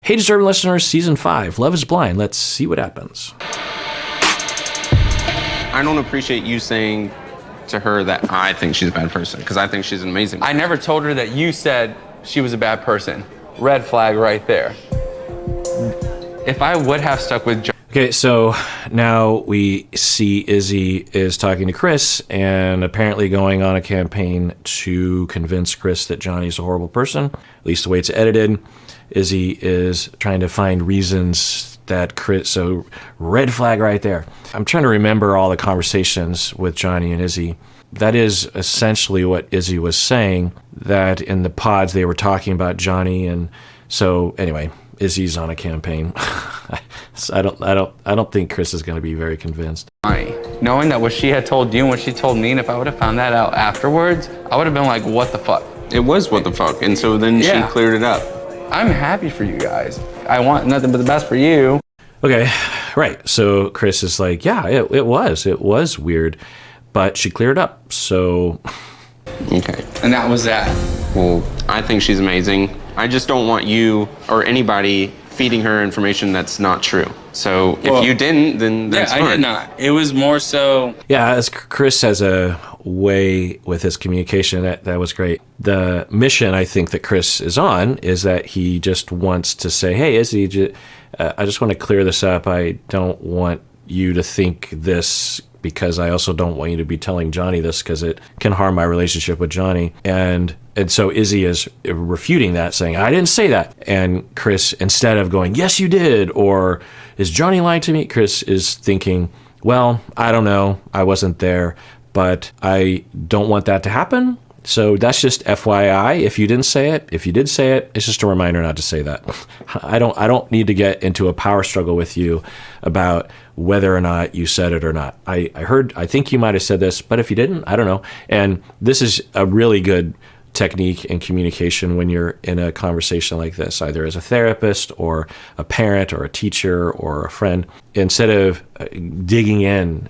Hey, Disturbing Listeners, Season 5, Love is Blind. Let's see what happens. I don't appreciate you saying to her that I think she's a bad person, because I think she's amazing. I never told her that you said she was a bad person. Red flag right there. If I would have stuck with John. Okay, so now we see Izzy is talking to Chris and apparently going on a campaign to convince Chris that Johnny's a horrible person, at least the way it's edited. Izzy is trying to find reasons that Chris, so red flag right there. I'm trying to remember all the conversations with Johnie and Izzy. That is essentially what Izzy was saying, that in the pods they were talking about Johnie, and so anyway, Izzy's on a campaign. So I don't think Chris is going to be very convinced. Knowing that what she had told you and what she told me, and if I would have found that out afterwards, I would have been like, what the fuck? It was what the fuck, and so then she cleared it up. I'm happy for you guys. I want nothing but the best for you. Okay, right. So Chris is like, yeah, it was weird, but she cleared up, so. Okay. And that was that. Well, I think she's amazing. I just don't want you or anybody feeding her information that's not true. So if you didn't, then that's fine. I did not. It was more so. Yeah, as Chris has a way with his communication, that was great. The mission I think that Chris is on is that he just wants to say, hey, Izzy, I just want to clear this up. I don't want you to think this, because I also don't want you to be telling Johnie this, because it can harm my relationship with Johnie. And so Izzy is refuting that, saying, I didn't say that. And Chris, instead of going, yes, you did, or is Johnie lying to me? Chris is thinking, well, I don't know. I wasn't there, but I don't want that to happen. So that's just FYI. If you didn't say it, if you did say it, it's just a reminder not to say that. I don't need to get into a power struggle with you about whether or not you said it or not. I think you might have said this, but if you didn't, I don't know. And this is a really good technique in communication when you're in a conversation like this, either as a therapist or a parent or a teacher or a friend. Instead of digging in,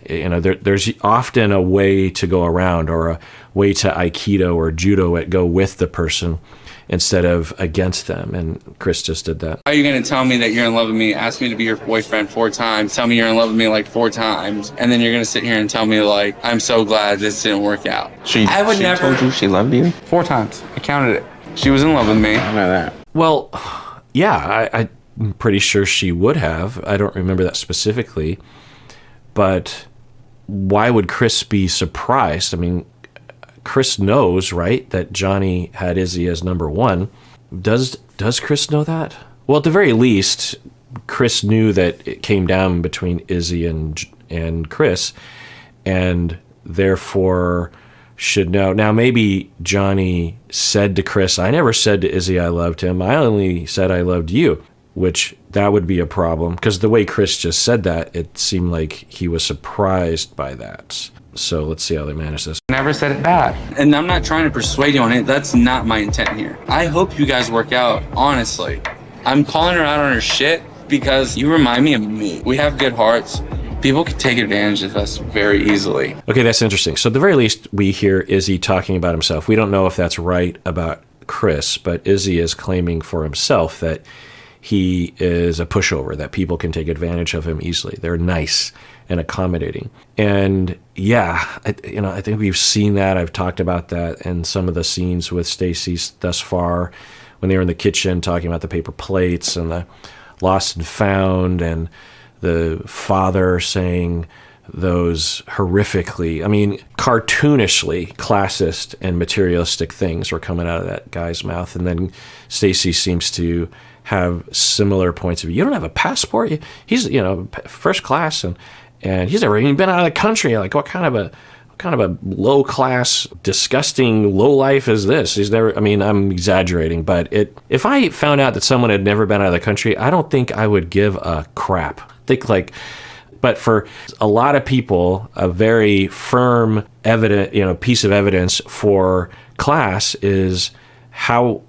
there's often a way to go around, or a way to Aikido or Judo it, go with the person instead of against them. And Chris just did that. How are you going to tell me that you're in love with me, ask me to be your boyfriend 4 times, tell me you're in love with me like 4 times, and then you're going to sit here and tell me like, I'm so glad this didn't work out. I would never. Told you she loved you? 4 times. I counted it. She was in love with me. I know that. Well, yeah, I'm pretty sure she would have. I don't remember that specifically. But why would Chris be surprised? I mean, Chris knows, right, that Johnie had Izzy as number 1. Does Chris know that? Well, at the very least, Chris knew that it came down between Izzy and Chris, and therefore should know. Now, maybe Johnie said to Chris, I never said to Izzy I loved him. I only said I loved you, which that would be a problem, because the way Chris just said that, it seemed like he was surprised by that. So let's see how they manage this. Never said it bad. And I'm not trying to persuade you on it. That's not my intent here. I hope you guys work out, honestly. I'm calling her out on her shit because you remind me of me. We have good hearts. People can take advantage of us very easily. Okay, that's interesting. So at the very least, we hear Izzy talking about himself. We don't know if that's right about Chris, but Izzy is claiming for himself that he is a pushover, that people can take advantage of him easily. They're nice and accommodating. And yeah, I think we've seen that. I've talked about that in some of the scenes with Stacy thus far, when they were in the kitchen talking about the paper plates and the lost and found, and the father saying those horrifically, cartoonishly classist and materialistic things were coming out of that guy's mouth. And then Stacy seems to have similar points of view. You don't have a passport? He's, first class, and he's never even been out of the country. Like, what kind of a low class, disgusting low life is this? He's never. I'm exaggerating, but if I found out that someone had never been out of the country, I don't think I would give a crap. But for a lot of people, a very firm piece of evidence for class is how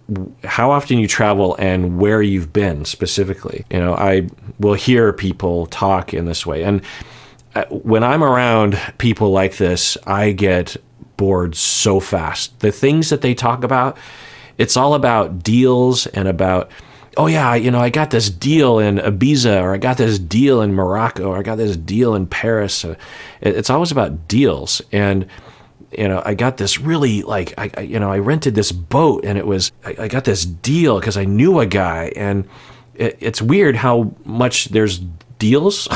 often you travel and where you've been specifically. I will hear people talk in this way, and when I'm around people like this, I get bored so fast. The things that they talk about, it's all about deals and about oh yeah, I got this deal in Ibiza, or I got this deal in Morocco, or I got this deal in Paris. It's always about deals. And I got this really I rented this boat, and I got this deal because I knew a guy. And it's weird how much there's deals.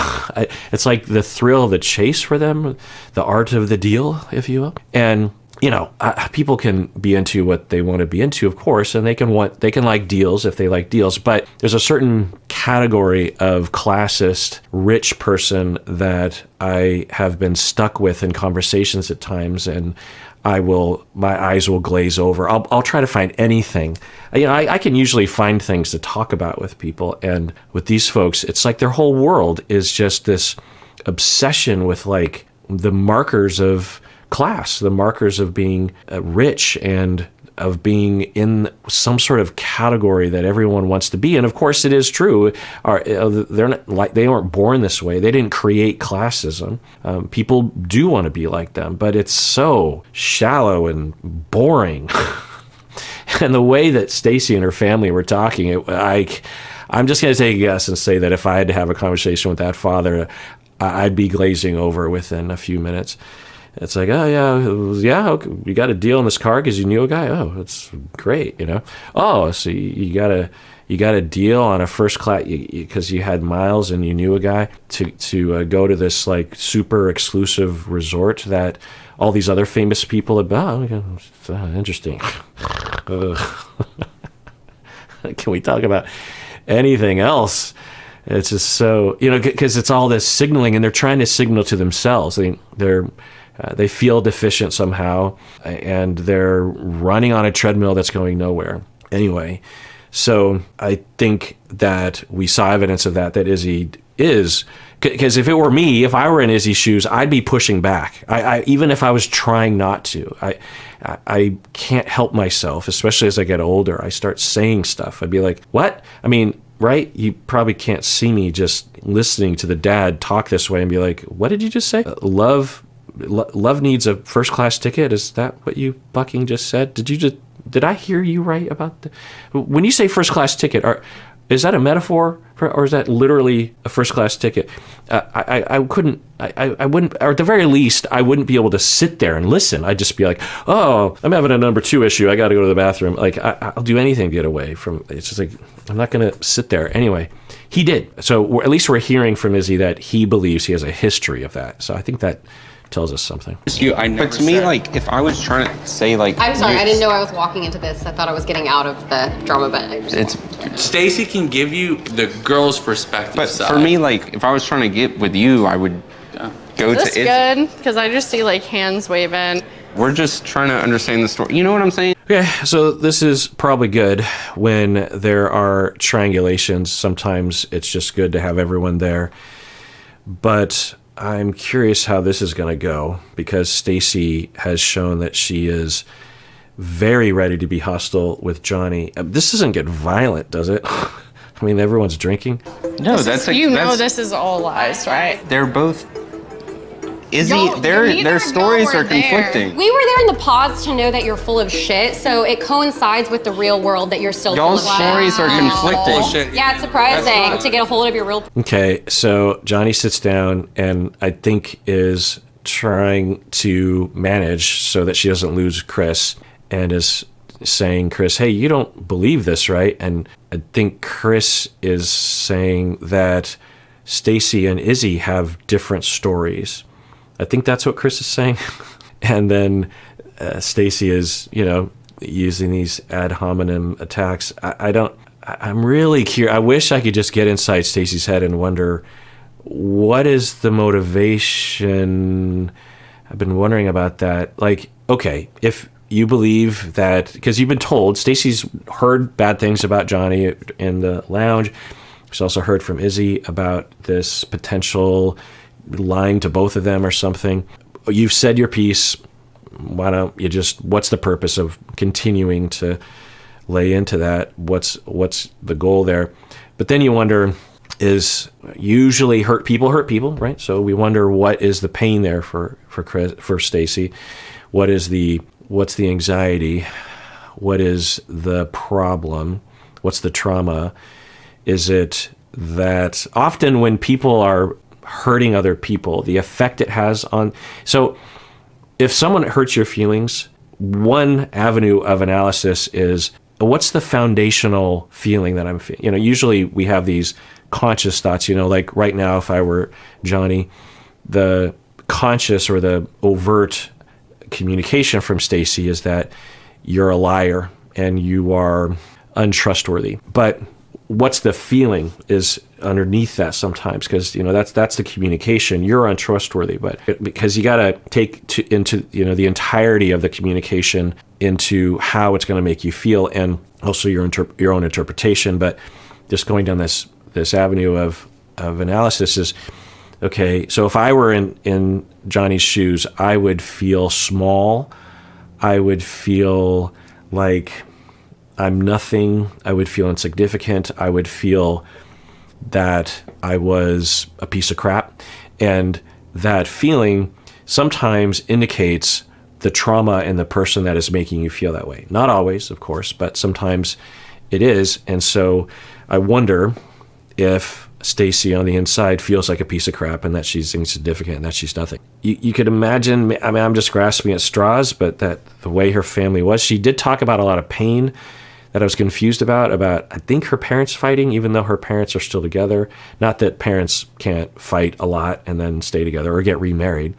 It's like the thrill of the chase for them, the art of the deal, if you will. And people can be into what they want to be into, of course, and they can like deals if they like deals. But there's a certain category of classist, rich person that I have been stuck with in conversations at times, and my eyes will glaze over. I'll try to find anything. I can usually find things to talk about with people, and with these folks, it's like their whole world is just this obsession with like the markers of class, the markers of being rich and of being in some sort of category that everyone wants to be. And of course it is true. They weren't born this way. They didn't create classism. People do want to be like them, but it's so shallow and boring. And the way that Stacy and her family were talking, I'm just going to take a guess and say that if I had to have a conversation with that father, I'd be glazing over within a few minutes. It's like, oh yeah, okay. You got a deal in this car because you knew a guy. Oh, that's great, Oh, so you got a deal on a first class because you had miles and you knew a guy to go to this like super exclusive resort that all these other famous people have. Oh, okay. Interesting. Can we talk about anything else? It's just so because it's all this signaling, and they're trying to signal to themselves. They feel deficient somehow, and they're running on a treadmill that's going nowhere. Anyway, so I think that we saw evidence of that Izzy is, because if it were me, if I were in Izzy's shoes, I'd be pushing back. I even if I was trying not to, I can't help myself, especially as I get older. I start saying stuff. I'd be like, what? I mean, right? You probably can't see me just listening to the dad talk this way and be like, what did you just say? Love needs a first class ticket. Is that what you fucking just said? Did I hear you right about when you say first class ticket? Is that a metaphor or is that literally a first class ticket? I wouldn't, or at the very least, I wouldn't be able to sit there and listen. I'd just be like, oh, I'm having a number 2 issue. I got to go to the bathroom. Like I'll do anything to get away from. It's just like I'm not going to sit there anyway. He did. So at least we're hearing from Izzy that he believes he has a history of that. So I think that tells us something. But to me, like, if I was trying to say, like... I'm sorry, I didn't know I was walking into this. I thought I was getting out of the drama, but... Stacy can give you the girl's perspective. But for me, like, if I was trying to get with you, I would go to... Is this good? Because I just see, like, hands waving. We're just trying to understand the story. You know what I'm saying? Okay, so this is probably good when there are triangulations. Sometimes it's just good to have everyone there. But... I'm curious how this is going to go, because Stacy has shown that she is very ready to be hostile with Johnie. This doesn't get violent, does it? I mean, everyone's drinking. No, this is all lies, right? They're both... Izzy, their stories are conflicting. We were there in the pods to know that you're full of shit, so it coincides with the real world that you're still full of shit. Y'all's stories are conflicting. Yeah, it's surprising to get a hold of your real... Okay, so Johnie sits down and I think is trying to manage so that she doesn't lose Chris, and is saying, Chris, hey, you don't believe this, right? And I think Chris is saying that Stacy and Izzy have different stories. I think that's what Chris is saying. And then Stacy is, using these ad hominem attacks. I'm really curious. I wish I could just get inside Stacy's head and wonder, what is the motivation? I've been wondering about that. Like, okay, if you believe that, because you've been told, Stacy's heard bad things about Johnie in the lounge. She's also heard from Izzy about this potential lying to both of them or something. You've said your piece. Why don't you what's the purpose of continuing to lay into that? What's the goal there? But then you wonder, is usually hurt people, right? So we wonder, what is the pain there for Stacy? What's the anxiety? What is the problem? What's the trauma? Is it that often when people are hurting other people, the effect it has on... So if someone hurts your feelings, one avenue of analysis is, what's the foundational feeling that I'm feeling? You know, usually we have these conscious thoughts, you know, like right now, if I were Johnie, the conscious or the overt communication from Stacy is that you're a liar and you are untrustworthy. But what's the feeling is underneath that sometimes, because, you know, that's the communication. You're untrustworthy, but because you got to take into, you know, the entirety of the communication into how it's going to make you feel, and also your own interpretation. But just going down this avenue of analysis is, okay, so if I were in Johnny's shoes, I would feel small. I would feel like I'm nothing. I would feel insignificant. I would feel that I was a piece of crap. And that feeling sometimes indicates the trauma in the person that is making you feel that way. Not always, of course, but sometimes it is. And so I wonder if Stacy on the inside feels like a piece of crap and that she's insignificant and that she's nothing. You could imagine, I mean, I'm just grasping at straws, but that the way her family was, she did talk about a lot of pain that I was confused about, I think her parents fighting, even though her parents are still together. Not that parents can't fight a lot and then stay together or get remarried.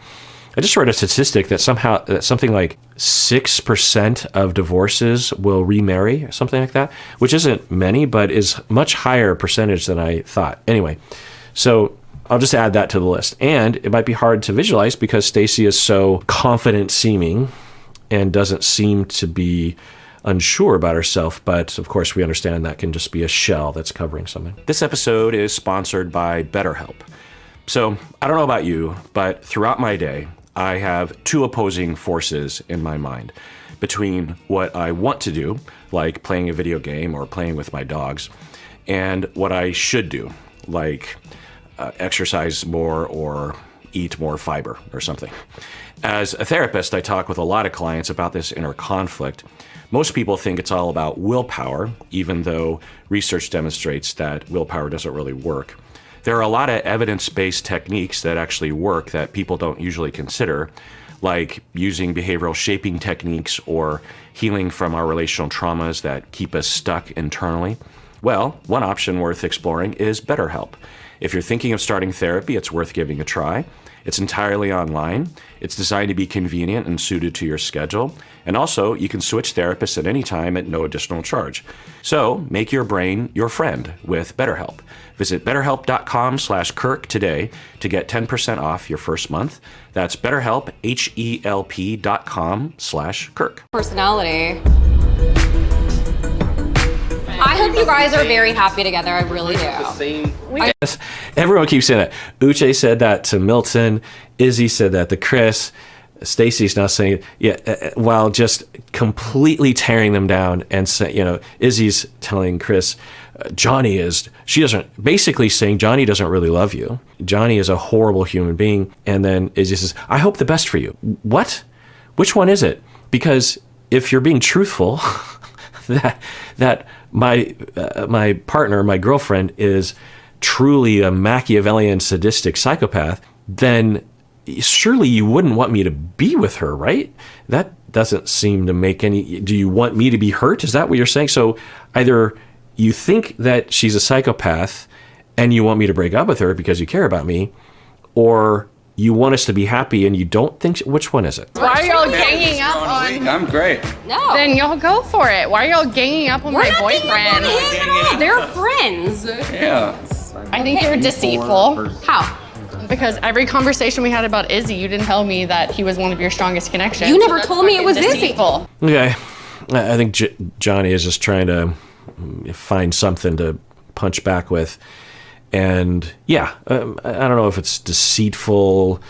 I just read a statistic that something like 6% of divorces will remarry, or something like that, which isn't many, but is much higher percentage than I thought. Anyway, so I'll just add that to the list. And it might be hard to visualize because Stacy is so confident seeming and doesn't seem to be unsure about herself, but of course we understand that can just be a shell that's covering something. This episode is sponsored by BetterHelp. So I don't know about you, but throughout my day, I have two opposing forces in my mind between what I want to do, like playing a video game or playing with my dogs, and what I should do, like exercise more or eat more fiber or something. As a therapist, I talk with a lot of clients about this inner conflict. Most people think it's all about willpower, even though research demonstrates that willpower doesn't really work. There are a lot of evidence-based techniques that actually work that people don't usually consider, like using behavioral shaping techniques or healing from our relational traumas that keep us stuck internally. Well, one option worth exploring is BetterHelp. If you're thinking of starting therapy, it's worth giving a try. It's entirely online. It's designed to be convenient and suited to your schedule. And also, you can switch therapists at any time at no additional charge. So, make your brain your friend with BetterHelp. Visit betterhelp.com/Kirk today to get 10% off your first month. That's BetterHelp, HELP.com/Kirk. Personality. I hope you guys are very happy together. I really do. Everyone keeps saying that. Uche said that to Milton. Izzy said that to Chris. Stacy's now saying, while just completely tearing them down and say, you know, Izzy's telling Chris, basically saying Johnie doesn't really love you. Johnie is a horrible human being. And then Izzy says, I hope the best for you. What? Which one is it? Because if you're being truthful, that my partner, my girlfriend, is truly a Machiavellian sadistic psychopath, then surely you wouldn't want me to be with her, right? That doesn't seem to make any... Do you want me to be hurt? Is that what you're saying? So either you think that she's a psychopath and you want me to break up with her because you care about me, or you want us to be happy and you don't think... Which one is it? Why are y'all ganging up on... I'm great. No. Then y'all go for it. Why are y'all ganging up on my boyfriend? They're friends. Yeah. I think you're deceitful. How? Because every conversation we had about Izzy, you didn't tell me that he was one of your strongest connections. You never told me it was Izzy. Deceitful. Okay. I think Johnie is just trying to find something to punch back with. And yeah, I don't know if it's deceitful.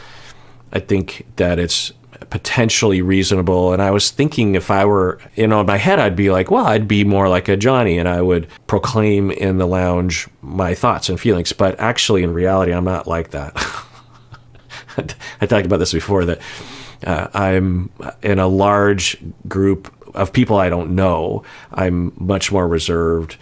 I think that it's potentially reasonable. And I was thinking if I were, in my head, I'd be like, well, I'd be more like a Johnie and I would proclaim in the lounge my thoughts and feelings. But actually, in reality, I'm not like that. I talked about this before, that I'm in a large group of people I don't know. I'm much more reserved.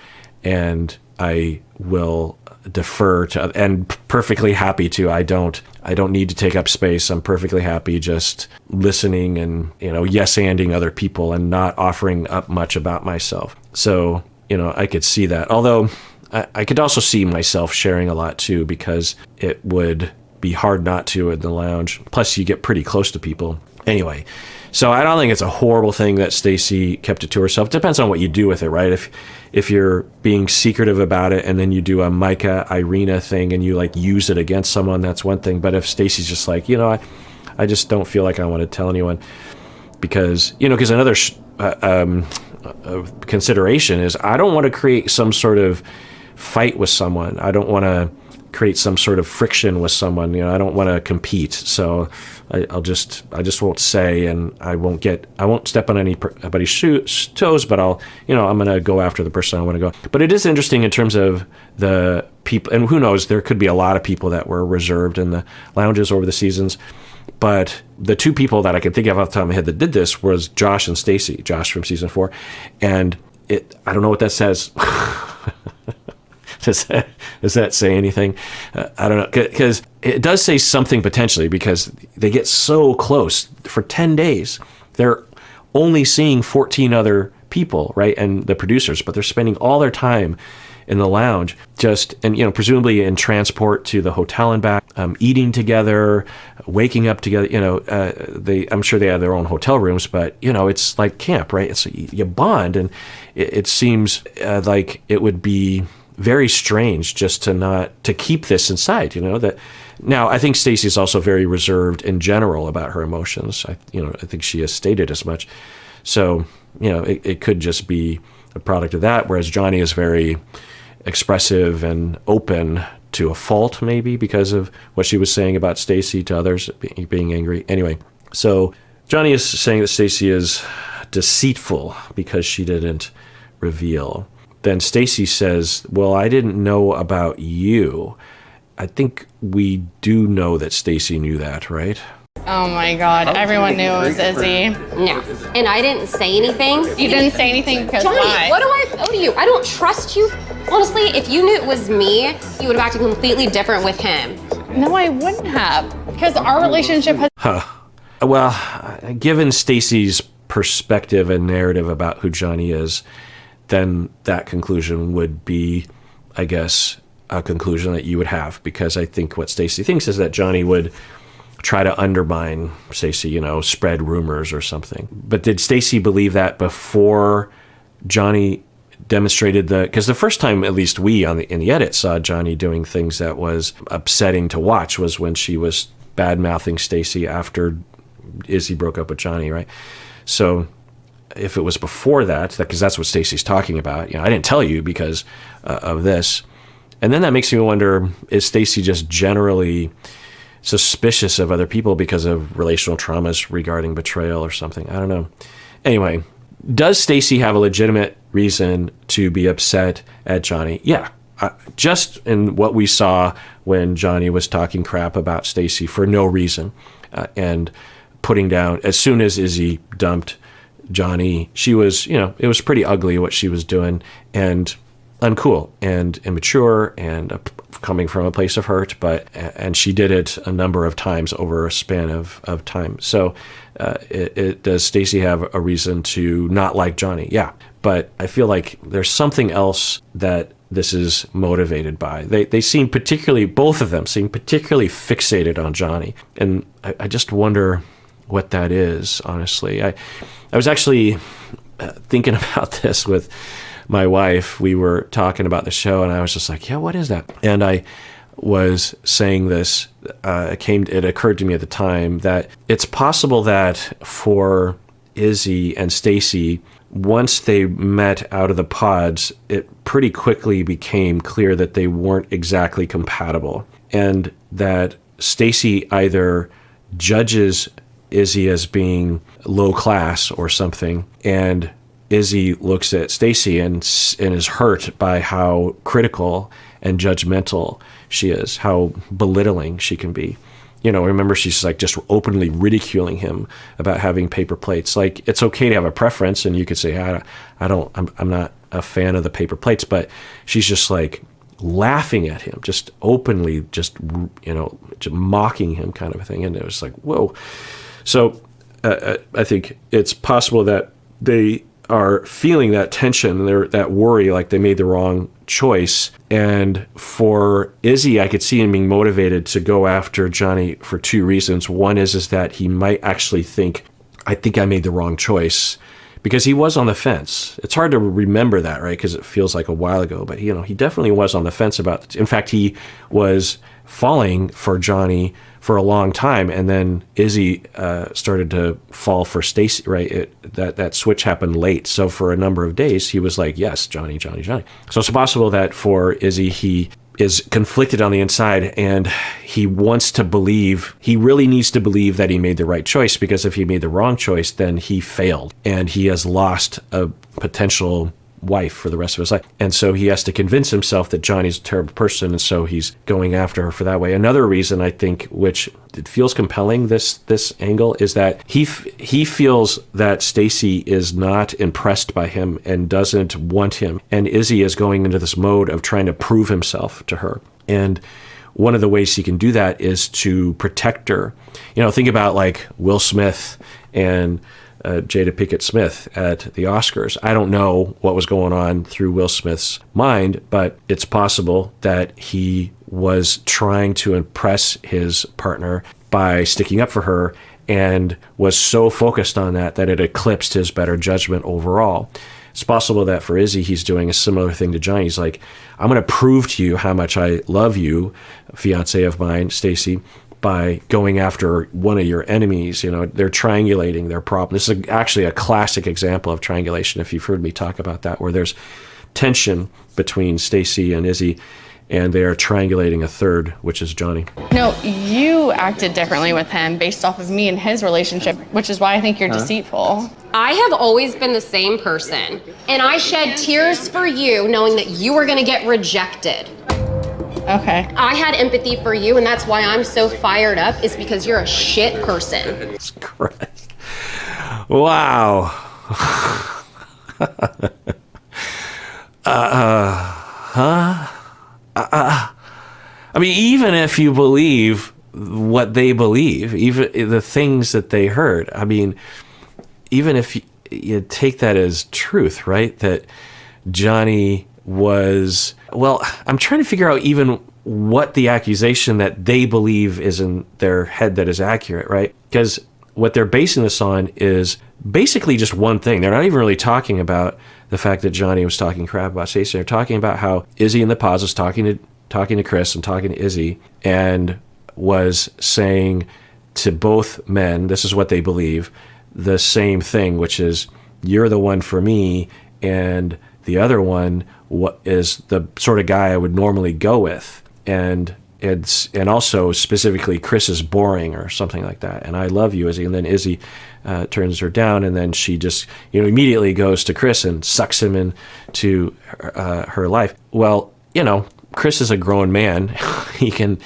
and I will defer to, and perfectly happy to. I don't need to take up space. I'm perfectly happy just listening and, yes-anding other people and not offering up much about myself. So, I could see that. Although I could also see myself sharing a lot too, because it would be hard not to in the lounge. Plus you get pretty close to people. Anyway, so I don't think it's a horrible thing that Stacy kept it to herself. It depends on what you do with it, right? If you're being secretive about it and then you do a Micah Irina thing and you use it against someone, that's one thing. But if Stacy's just like, I just don't feel like I want to tell anyone, because another consideration is I don't want to create some sort of fight with someone. I don't want to create some sort of friction with someone. I don't want to compete. So I just won't say, and I won't step on anybody's toes, but I'm going to go after the person I want to go. But it is interesting in terms of the people, and who knows, there could be a lot of people that were reserved in the lounges over the seasons. But the two people that I can think of off the top of my head that did this was Josh and Stacy. Josh from season 4. And I don't know what that says. Does that say anything? I don't know, because it does say something potentially, because they get so close for 10 days. They're only seeing 14 other people, right? And the producers, but they're spending all their time in the lounge, presumably in transport to the hotel and back, eating together, waking up together. I'm sure they have their own hotel rooms, but it's like camp, right? It's you bond, and it seems like it would be very strange just to keep this inside. That now I think Stacy's also very reserved in general about her emotions. I think she has stated as much. So it could just be a product of that. Whereas Johnie is very expressive and open to a fault, maybe because of what she was saying about Stacy to others being angry. Anyway, so Johnie is saying that Stacy is deceitful because she didn't reveal. Then Stacy says, well, I didn't know about you. I think we do know that Stacy knew that, right? Oh my God, everyone knew it was Izzy. No. And I didn't say anything. You didn't say anything because Johnie, why? what do I owe to you? I don't trust you. Honestly, if you knew it was me, you would have acted completely different with him. No, I wouldn't have, because our relationship has... Well, given Stacy's perspective and narrative about who Johnie is, then that conclusion would be, I guess, a conclusion that you would have, because I think what Stacy thinks is that Johnie would try to undermine Stacy, spread rumors or something. But did Stacy believe that before Johnie demonstrated because the first time, at least we in the edit saw Johnie doing things that was upsetting to watch was when she was bad-mouthing Stacy after Izzy broke up with Johnie, right? So if it was before that, because that's what Stacy's talking about, I didn't tell you because of this. And then that makes me wonder, is Stacy just generally suspicious of other people because of relational traumas regarding betrayal or something? I don't know. Anyway, does Stacy have a legitimate reason to be upset at Johnie? Yeah. Just in what we saw when Johnie was talking crap about Stacy for no reason, and putting down, as soon as Izzy dumped Johnie, she was, it was pretty ugly what she was doing, and uncool and immature and coming from a place of hurt, and she did it a number of times over a span of time. So does Stacy have a reason to not like Johnie? Yeah. But I feel like there's something else that this is motivated by. They seem particularly, both of them seem particularly fixated on Johnie. And I just wonder what that is, honestly. I was actually thinking about this with my wife. We were talking about the show, and I was just like, yeah, what is that? And I was saying this, it occurred to me at the time that it's possible that for Izzy and Stacy, once they met out of the pods, it pretty quickly became clear that they weren't exactly compatible, and that Stacy either judges Izzy as being low class or something, and Izzy looks at Stacy and is hurt by how critical and judgmental she is, how belittling she can be. Remember, she's like just openly ridiculing him about having paper plates. Like, it's okay to have a preference, and you could say, I'm a fan of the paper plates, but she's just like laughing at him, just openly, just mocking him, kind of a thing. And it was like, whoa. So I think it's possible that they are feeling that tension, that worry, like they made the wrong choice. And for Izzy, I could see him being motivated to go after Johnie for two reasons. One is that he might actually think, I think I made the wrong choice, because he was on the fence. It's hard to remember that, right? Because it feels like a while ago, but he definitely was on the fence about it. In fact, he was falling for Johnie for a long time, and then Izzy started to fall for Stacy, right? That switch happened late. So for a number of days, he was like, yes, Johnie, Johnie, Johnie. So it's possible that for Izzy, he is conflicted on the inside, and he really needs to believe that he made the right choice, because if he made the wrong choice, then he failed, and he has lost a potential wife for the rest of his life. And so he has to convince himself that Johnny's a terrible person, and so he's going after her for that way. Another reason, I think, which it feels compelling, this angle, is that he feels that Stacy is not impressed by him and doesn't want him, and Izzy is going into this mode of trying to prove himself to her. And one of the ways he can do that is to protect her. Think about like Will Smith and Jada Pinkett Smith at the Oscars. I don't know what was going on through Will Smith's mind, but it's possible that he was trying to impress his partner by sticking up for her, and was so focused on that it eclipsed his better judgment overall. It's possible that for Izzy, he's doing a similar thing to Johnie. He's like, I'm going to prove to you how much I love you, fiance of mine, Stacy, by going after one of your enemies. They're triangulating their problem. This is actually a classic example of triangulation, if you've heard me talk about that, where there's tension between Stacy and Izzy, and they are triangulating a third, which is Johnie. No, you acted differently with him based off of me and his relationship, which is why I think you're deceitful. I have always been the same person, and I shed tears for you knowing that you were gonna get rejected. Okay. I had empathy for you, and that's why I'm so fired up, is because you're a shit person. Jesus Christ. Wow. I mean, even if you believe what they believe, even the things that they heard, I mean, even if you take that as truth, right? That Johnie was, well, I'm trying to figure out even what the accusation that they believe is in their head that is accurate, right? Because what they're basing this on is basically just one thing. They're not even really talking about the fact that Johnie was talking crap about Stacy. They're talking about how Izzy in the pause was talking to Chris and talking to Izzy, and was saying to both men, this is what they believe, the same thing, which is, you're the one for me, and the other one is the sort of guy I would normally go with. And also specifically, Chris is boring or something like that, and I love you, Izzy. And then Izzy turns her down, and then she just immediately goes to Chris and sucks him into her life. Well, Chris is a grown man. He can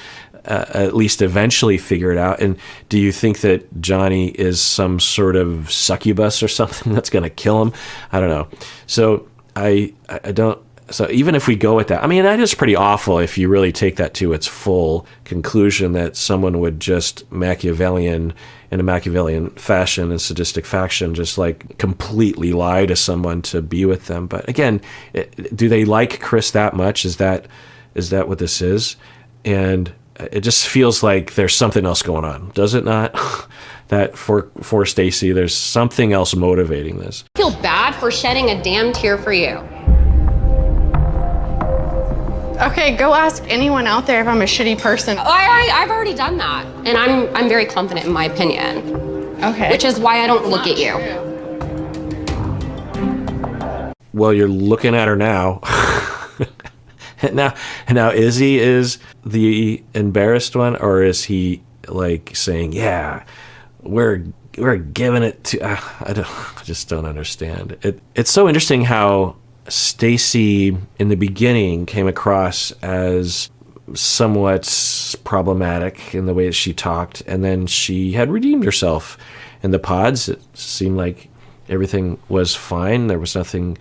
at least eventually figure it out. And do you think that Johnie is some sort of succubus or something that's going to kill him? I don't know. So I don't. So even if we go with that, I mean, that is pretty awful if you really take that to its full conclusion, that someone would just in a Machiavellian fashion and sadistic fashion, just like completely lie to someone to be with them. But again, do they like Chris that much? Is that what this is? And it just feels like there's something else going on, does it not? That for Stacy, there's something else motivating this. I feel bad for shedding a damn tear for you. Okay, go ask anyone out there if I'm a shitty person. I've already done that, and I'm very confident in my opinion. Okay. Which is why I don't look at you. Well, you're looking at her now. Now, Izzy is the embarrassed one, or is he like saying, "Yeah, we're giving it to"? I just don't understand. It's so interesting how Stacy in the beginning came across as somewhat problematic in the way that she talked, and then she had redeemed herself in the pods. It seemed like everything was fine. There was nothing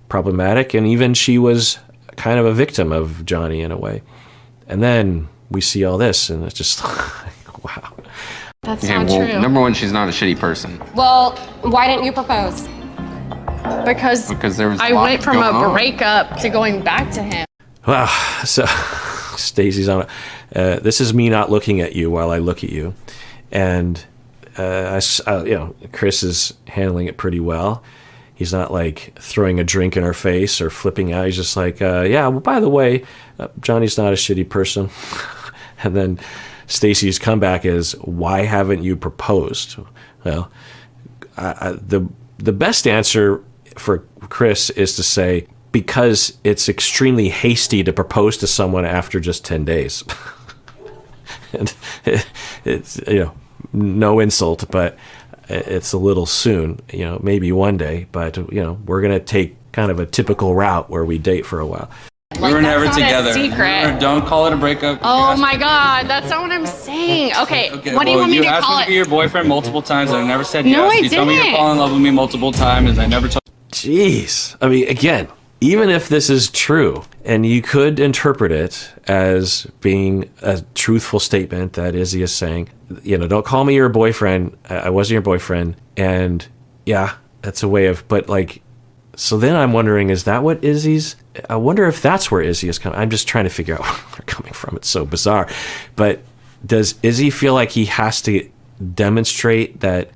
problematic, and even she was kind of a victim of Johnie in a way. And then we see all this, and it's just wow. That's Okay, not well, true. number one, she's not a shitty person. Well, why didn't you propose? Because there was a I lot went from going a on. breakup to going back to him. Wow. So Stacy's on. This is me not looking at you while I look at you, and Chris is handling it pretty well. He's not like throwing a drink in her face or flipping out. He's just like, yeah. Well, by the way, Johnny's not a shitty person. And then Stacy's comeback is, why haven't you proposed? Well, the best answer for Chris is to say, because it's extremely hasty to propose to someone after just 10 days. And it's, no insult, but it's a little soon, maybe one day, but, we're going to take kind of a typical route where we date for a while. We were never that's not a together. secret. Don't call it a breakup. Oh my God, that's not what I'm saying. Okay, what do you want me to You asked call me to be it? your boyfriend multiple times, and I never said No, yes. I You told me you're didn't. falling in love with me multiple times, and I never told. Jeez. I mean, again, even if this is true, and you could interpret it as being a truthful statement that Izzy is saying, don't call me your boyfriend. I wasn't your boyfriend. And yeah, that's a way of, but like, so then I'm wondering, is that what Izzy's, I wonder if that's where Izzy is coming. I'm just trying to figure out where they're coming from. It's so bizarre. But does Izzy feel like he has to demonstrate that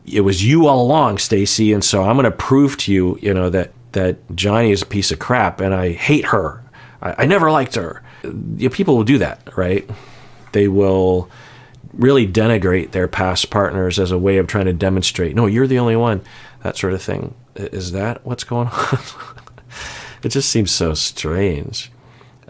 it was you all along, Stacy, and so I'm going to prove to you, that Johnie is a piece of crap and I hate her. I never liked her. People will do that, right? They will really denigrate their past partners as a way of trying to demonstrate, no, you're the only one, that sort of thing. Is that what's going on? It just seems so strange.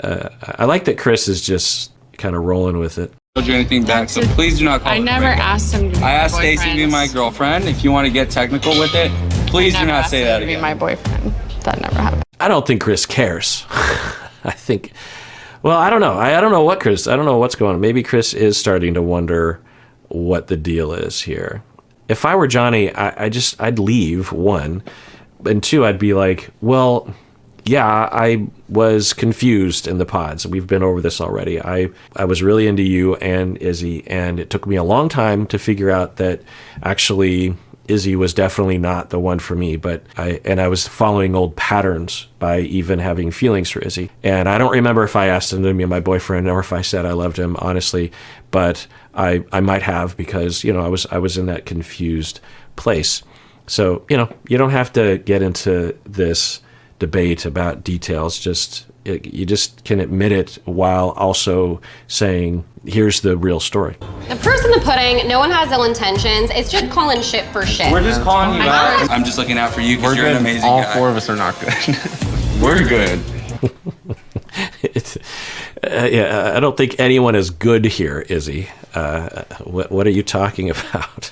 I like that Chris is just kind of rolling with it. You anything back, so please do not call I it a never breakup. asked him to be I asked my Stacy to be boyfriend. my girlfriend. If you want to get technical with it, please do Never not asked say him that to be again. my boyfriend. That never happened. I don't think Chris cares. I think, well, I don't know. I don't know what's going on. Maybe Chris is starting to wonder what the deal is here. If I were Johnie, I'd leave, one. And two, I'd be like, well, yeah, I was confused in the pods. We've been over this already. I was really into you and Izzy, and it took me a long time to figure out that actually Izzy was definitely not the one for me, but I was following old patterns by even having feelings for Izzy. And I don't remember if I asked him to be my boyfriend or if I said I loved him, honestly, but I might have, because, I was in that confused place. So, you don't have to get into this debate about details. You just can admit it while also saying, here's the real story. The proof's in the pudding. No one has ill intentions. It's just calling shit for shit. We're just calling you out. I'm just looking out for you because you're an amazing All guy. four of us are not good. We're good. Yeah, I don't think anyone is good here, Izzy. What are you talking about?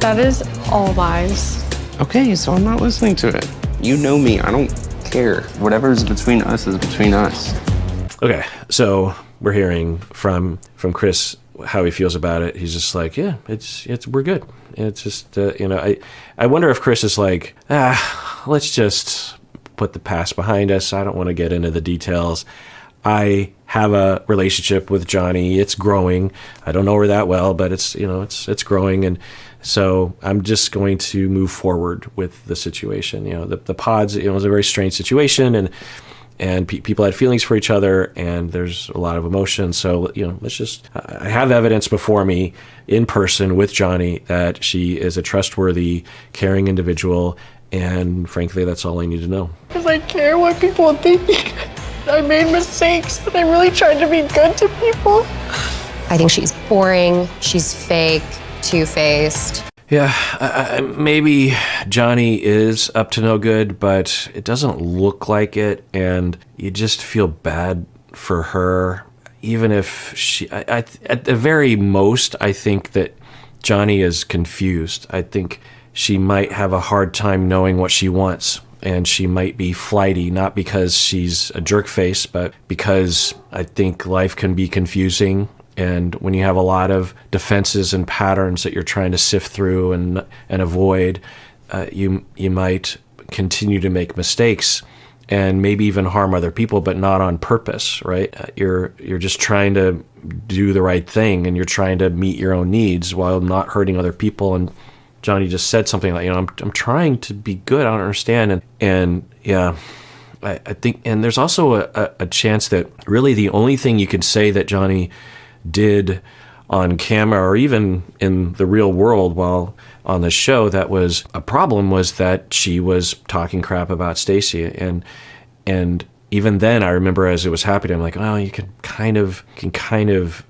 That is all lies. Okay, so I'm not listening to it. You know me. I don't care. Whatever's between us is between us. Okay, so we're hearing from Chris how he feels about it. He's just like, yeah, it's we're good. It's just I wonder if Chris is like, let's just put the past behind us. I don't want to get into the details. I have a relationship with Johnie. It's growing. I don't know her that well, but it's growing, and so I'm just going to move forward with the situation. The pods, it was a very strange situation, and people had feelings for each other, and there's a lot of emotion. So, I have evidence before me in person with Johnie that she is a trustworthy, caring individual, and frankly, that's all I need to know. Because I care what people think. I made mistakes, but I really tried to be good to people. I think she's boring. She's fake, two-faced. Yeah, maybe Johnie is up to no good, but it doesn't look like it, and you just feel bad for her. Even if she, at the very most, I think that Johnie is confused. I think she might have a hard time knowing what she wants, and she might be flighty, not because she's a jerk face, but because I think life can be confusing. And when you have a lot of defenses and patterns that you're trying to sift through and avoid, you might continue to make mistakes and maybe even harm other people, but not on purpose, right? You're just trying to do the right thing, and you're trying to meet your own needs while not hurting other people. And Johnie just said something like, I'm trying to be good. I don't understand. And yeah, I think, and there's also a chance that really the only thing you could say that Johnie did on camera or even in the real world while on the show that was a problem was that she was talking crap about Stacy. And even then, I remember as it was happening, I'm like, oh, you can kind of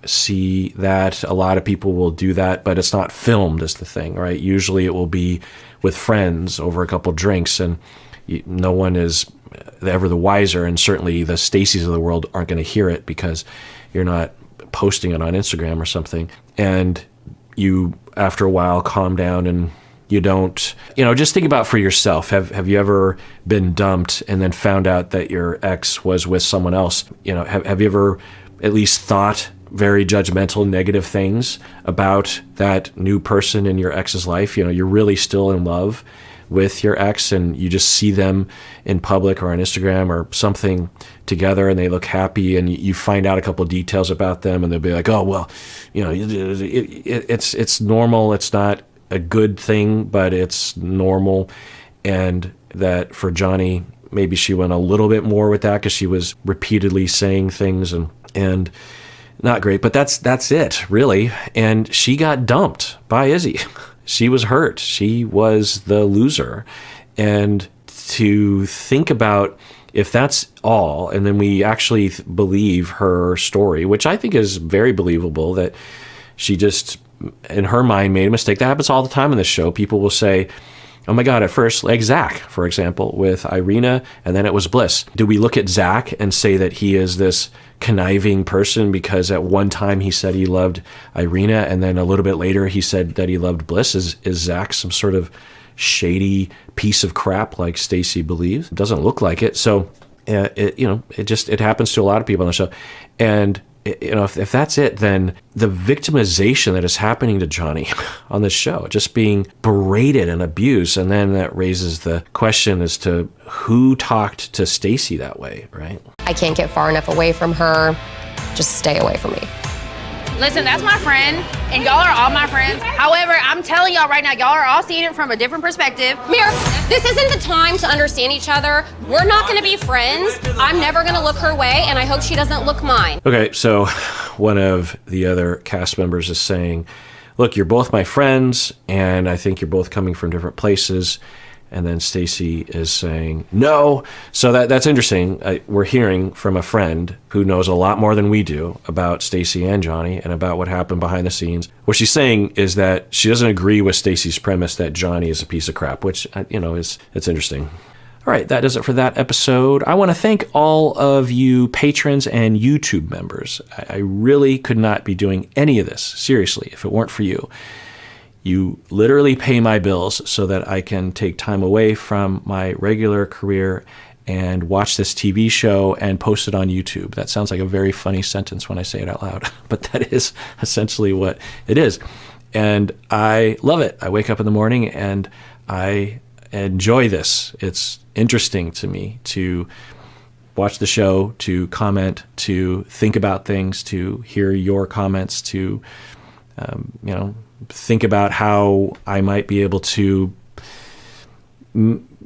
see that a lot of people will do that, but it's not filmed is the thing, right? Usually it will be with friends over a couple drinks, and no one is ever the wiser, and certainly the Stacys of the world aren't going to hear it because you're not posting it on Instagram or something. And you, after a while, calm down and you don't, just think about for yourself. Have you ever been dumped and then found out that your ex was with someone else? Have you ever at least thought very judgmental, negative things about that new person in your ex's life? You're really still in love with your ex and you just see them in public or on Instagram or something together and they look happy, and you find out a couple of details about them and they'll be like, oh, well, it's normal. It's not a good thing, but it's normal. And that for Johnie, maybe she went a little bit more with that because she was repeatedly saying things and not great, but that's it really. And she got dumped by Izzy. She was hurt. She was the loser. And to think about if that's all, and then we actually believe her story, which I think is very believable, that she just, in her mind, made a mistake. That happens all the time in this show. People will say, oh my God, at first, like Zach, for example, with Irina, and then it was Bliss. Do we look at Zach and say that he is this conniving person because at one time he said he loved Irina, and then a little bit later he said that he loved Bliss? Is Zach some sort of shady piece of crap like Stacy believes? It doesn't look like it. So, it happens to a lot of people on the show. And if that's it, then the victimization that is happening to Johnie on this show, just being berated and abused, and then that raises the question as to who talked to Stacy that way, right? I can't get far enough away from her. Just stay away from me. Listen, that's my friend, and y'all are all my friends. However, I'm telling y'all right now, y'all are all seeing it from a different perspective. Mir, this isn't the time to understand each other. We're not gonna be friends. I'm never gonna look her way, and I hope she doesn't look mine. Okay, so one of the other cast members is saying, look, you're both my friends, and I think you're both coming from different places. And then Stacy is saying, no. So that's interesting. We're hearing from a friend who knows a lot more than we do about Stacy and Johnie and about what happened behind the scenes. What she's saying is that she doesn't agree with Stacy's premise that Johnie is a piece of crap, which, it's interesting. All right, that does it for that episode. I want to thank all of you patrons and YouTube members. I really could not be doing any of this, seriously, if it weren't for you. You literally pay my bills so that I can take time away from my regular career and watch this TV show and post it on YouTube. That sounds like a very funny sentence when I say it out loud, but that is essentially what it is. And I love it. I wake up in the morning and I enjoy this. It's interesting to me to watch the show, to comment, to think about things, to hear your comments, to, think about how I might be able to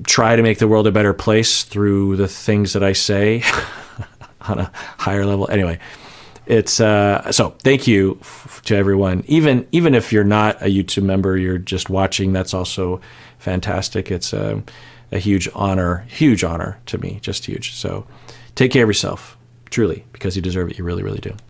try to make the world a better place through the things that I say on a higher level. Anyway, it's so thank you to everyone. Even if you're not a YouTube member, you're just watching, that's also fantastic. It's a huge honor to me, just huge. So take care of yourself, truly, because you deserve it. You really, really do.